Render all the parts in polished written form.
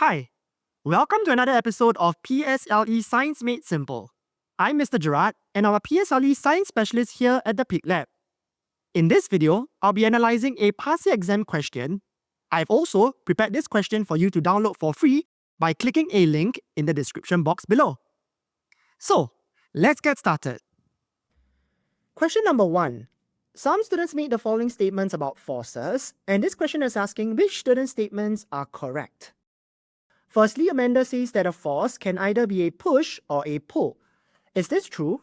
Hi, welcome to another episode of PSLE Science Made Simple. I'm Mr. Gerard, and I'm a PSLE Science Specialist here at the Pique Lab. In this video, I'll be analysing a past year exam question. I've also prepared this question for you to download for free by clicking a link in the description box below. So, let's get started. Question number 1. Some students made the following statements about forces, and this question is asking which student statements are correct. Firstly, Amanda says that a force can either be a push or a pull. Is this true?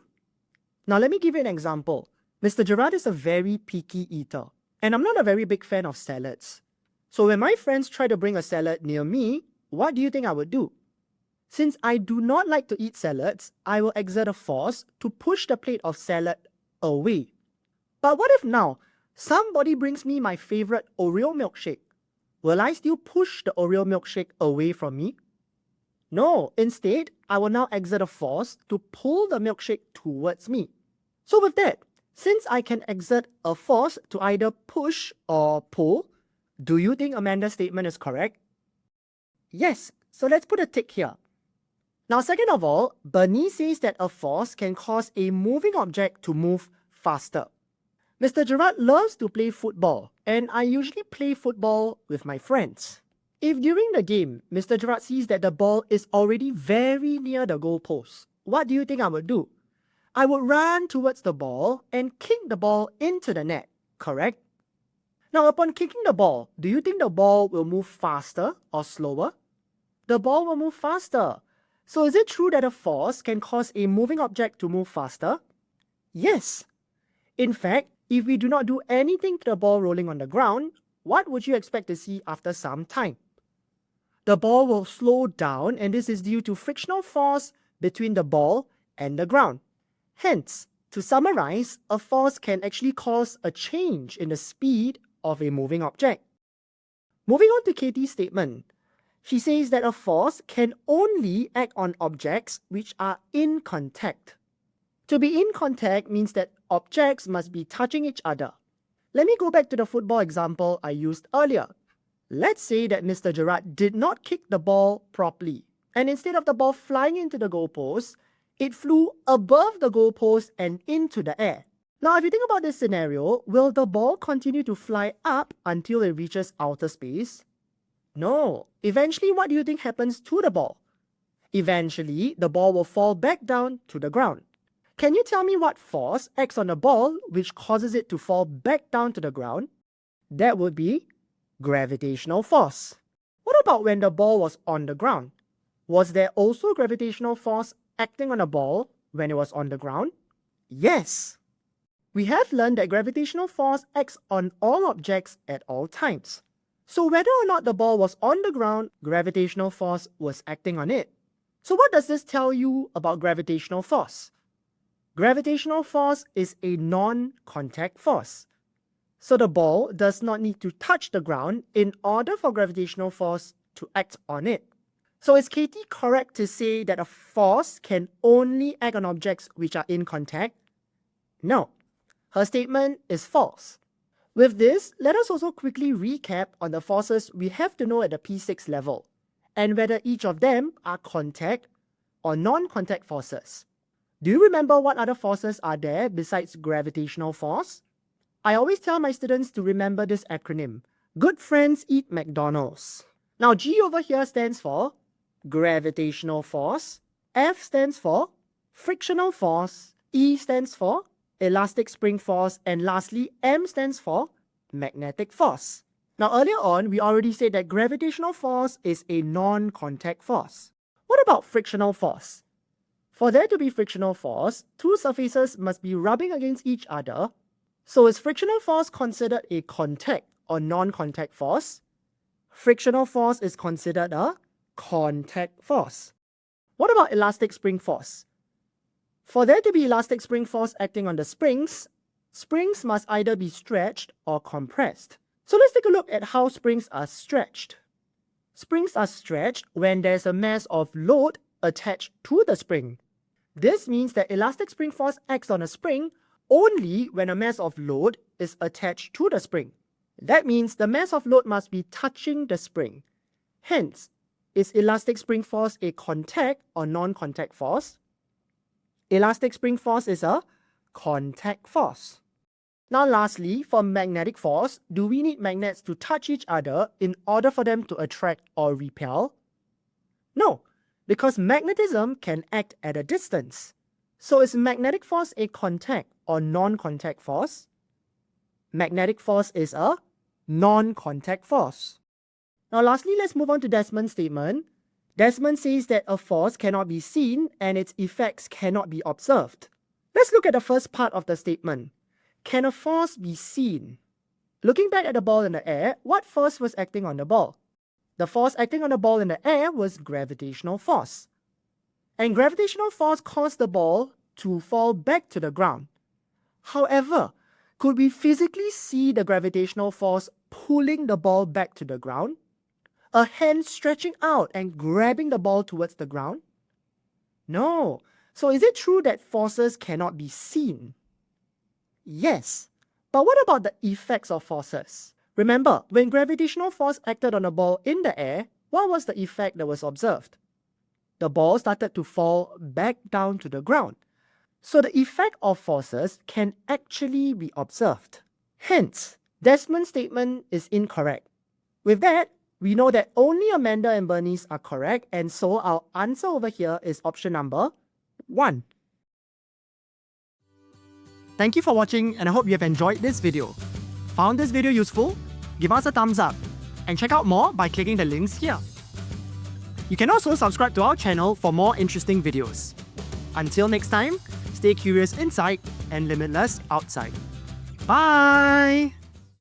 Now let me give you an example. Mr. Gerard is a very picky eater, and I'm not a very big fan of salads. So when my friends try to bring a salad near me, what do you think I would do? Since I do not like to eat salads, I will exert a force to push the plate of salad away. But what if now somebody brings me my favorite Oreo milkshake? Will I still push the Oreo milkshake away from me? No, instead, I will now exert a force to pull the milkshake towards me. So with that, since I can exert a force to either push or pull, do you think Amanda's statement is correct? Yes, so let's put a tick here. Now second of all, Bernice says that a force can cause a moving object to move faster. Mr. Gerard loves to play football, and I usually play football with my friends. If during the game, Mr. Gerard sees that the ball is already very near the goalpost, what do you think I would do? I would run towards the ball and kick the ball into the net, correct? Now upon kicking the ball, do you think the ball will move faster or slower? The ball will move faster. So is it true that a force can cause a moving object to move faster? Yes. In fact, if we do not do anything to the ball rolling on the ground, what would you expect to see after some time? The ball will slow down, and this is due to frictional force between the ball and the ground. Hence, to summarize, a force can actually cause a change in the speed of a moving object. Moving on to Katie's statement. She says that a force can only act on objects which are in contact. To be in contact means that objects must be touching each other. Let me go back to the football example I used earlier. Let's say that Mr. Gerard did not kick the ball properly, and instead of the ball flying into the goalpost, it flew above the goalpost and into the air. Now if you think about this scenario, will the ball continue to fly up until it reaches outer space? No. Eventually, what do you think happens to the ball? Eventually, the ball will fall back down to the ground. Can you tell me what force acts on the ball which causes it to fall back down to the ground? That would be gravitational force. What about when the ball was on the ground? Was there also gravitational force acting on the ball when it was on the ground? Yes. We have learned that gravitational force acts on all objects at all times. So whether or not the ball was on the ground, gravitational force was acting on it. So what does this tell you about gravitational force? Gravitational force is a non-contact force. So the ball does not need to touch the ground in order for gravitational force to act on it. So is Katie correct to say that a force can only act on objects which are in contact? No. Her statement is false. With this, let us also quickly recap on the forces we have to know at the P6 level, and whether each of them are contact or non-contact forces. Do you remember what other forces are there besides gravitational force? I always tell my students to remember this acronym. Good friends eat McDonald's. Now G over here stands for gravitational force, F stands for frictional force, E stands for elastic spring force, and lastly M stands for magnetic force. Now earlier on, we already said that gravitational force is a non-contact force. What about frictional force? For there to be frictional force, two surfaces must be rubbing against each other. So is frictional force considered a contact or non-contact force? Frictional force is considered a contact force. What about elastic spring force? For there to be elastic spring force acting on the springs, springs must either be stretched or compressed. So let's take a look at how springs are stretched. Springs are stretched when there's a mass of load attached to the spring. This means that elastic spring force acts on a spring only when a mass of load is attached to the spring. That means the mass of load must be touching the spring. Hence, Is elastic spring force a contact or non-contact force? Elastic spring force is a contact force. Now lastly, for magnetic force, do we need magnets to touch each other in order for them to attract or repel? No, because magnetism can act at a distance. So is magnetic force a contact or non-contact force? Magnetic force is a non-contact force. Now lastly, let's move on to Desmond's statement. Desmond says that a force cannot be seen and its effects cannot be observed. Let's look at the first part of the statement. Can a force be seen? Looking back at the ball in the air, what force was acting on the ball? The force acting on the ball in the air was gravitational force. And gravitational force caused the ball to fall back to the ground. However, could we physically see the gravitational force pulling the ball back to the ground? A hand stretching out and grabbing the ball towards the ground? No. So is it true that forces cannot be seen? Yes. But what about the effects of forces? Remember, when gravitational force acted on a ball in the air, what was the effect that was observed? The ball started to fall back down to the ground. So the effect of forces can actually be observed. Hence, Desmond's statement is incorrect. With that, we know that only Amanda and Bernice are correct, and so our answer over here is option number 1. Thank you for watching, and I hope you have enjoyed this video. Found this video useful? Give us a thumbs up, and check out more by clicking the links here. You can also subscribe to our channel for more interesting videos. Until next time, stay curious inside and limitless outside. Bye!